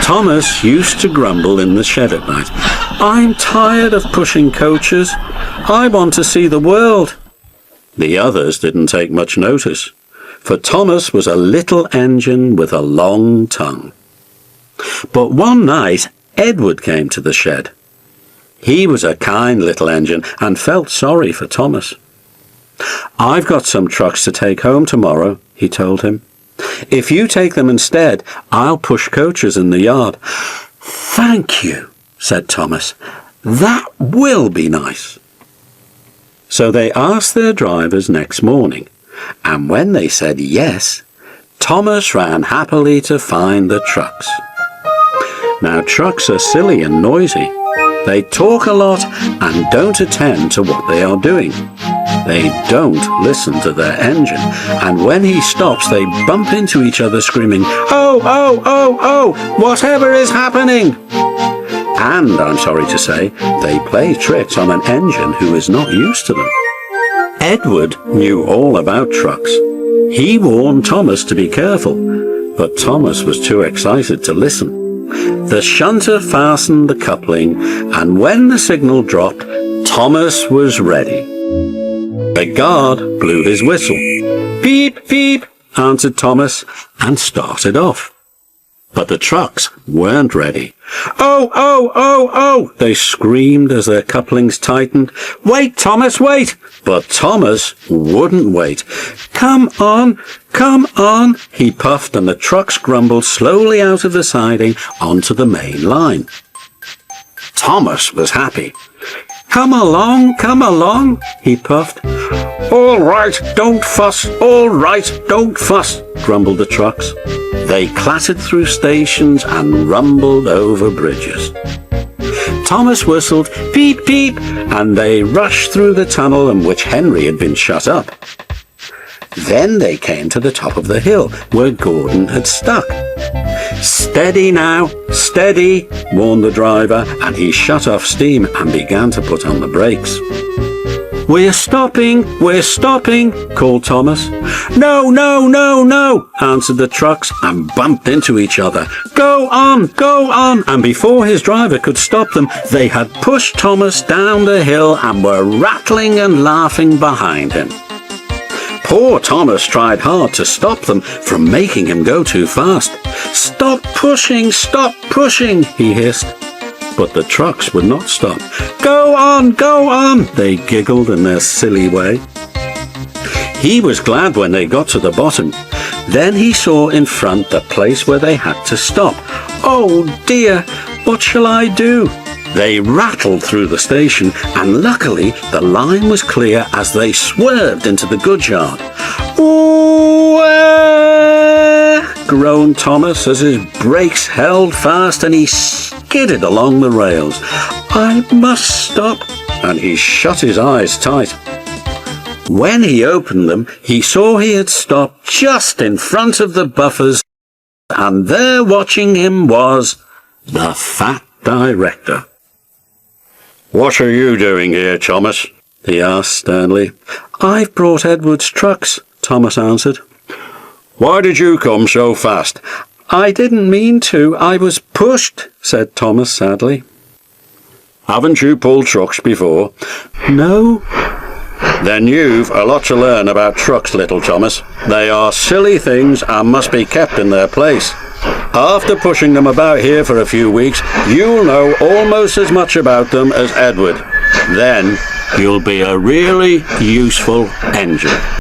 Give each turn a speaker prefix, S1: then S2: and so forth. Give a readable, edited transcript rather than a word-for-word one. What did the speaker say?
S1: Thomas used to grumble in the shed at night. "I'm tired of pushing coaches. I want to see the world." The others didn't take much notice, for Thomas was a little engine with a long tongue. But one night, Edward came to the shed. He was a kind little engine and felt sorry for Thomas. "I've got some trucks to take home tomorrow," he told him. "If you take them instead, I'll push coaches in the yard." "Thank you," said Thomas. "That will be nice." So they asked their drivers next morning, and when they said yes, Thomas ran happily to find the trucks. Now, trucks are silly and noisy. They talk a lot and don't attend to what they are doing. They don't listen to their engine, and when he stops, they bump into each other screaming, "Oh, oh, oh, oh, whatever is happening?" And, I'm sorry to say, they play tricks on an engine who is not used to them. Edward knew all about trucks. He warned Thomas to be careful, but Thomas was too excited to listen. The shunter fastened the coupling, and when the signal dropped, Thomas was ready. The guard blew his whistle. "Beep, beep," answered Thomas, and started off. But the trucks weren't ready. "Oh, oh, oh, oh," they screamed as their couplings tightened. "Wait, Thomas, wait!" But Thomas wouldn't wait. Come on," he puffed, and the trucks grumbled slowly out of the siding onto the main line. Thomas was happy. Come along," he puffed. "All right, don't fuss, all right, don't fuss," grumbled the trucks. They clattered through stations and rumbled over bridges. Thomas whistled, "Peep, peep," and they rushed through the tunnel in which Henry had been shut up. Then they came to the top of the hill where Gordon had stuck. "Steady now, steady," warned the driver, and he shut off steam and began to put on the brakes. We're stopping," called Thomas. No, answered the trucks and bumped into each other. Go on," and before his driver could stop them, they had pushed Thomas down the hill and were rattling and laughing behind him. Poor Thomas tried hard to stop them from making him go too fast. Stop pushing," he hissed. But the trucks would not stop. Go on," they giggled in their silly way. He was glad when they got to the bottom. Then he saw in front the place where they had to stop. "Oh dear, what shall I do?" They rattled through the station, and luckily the line was clear as they swerved into the goods yard. "Ooh!" groaned Thomas as his brakes held fast and he skidded along the rails. "I must stop," and he shut his eyes tight. When he opened them, he saw he had stopped just in front of the buffers, and there watching him was the fat director. "What are you doing here, Thomas?" he asked sternly. "I've brought Edward's trucks," Thomas answered. "Why did you come so fast?" "I didn't mean to. I was pushed," said Thomas sadly. "Haven't you pulled trucks before?" "No." "Then you've a lot to learn about trucks, little Thomas. They are silly things and must be kept in their place. After pushing them about here for a few weeks, you'll know almost as much about them as Edward. Then you'll be a really useful engine."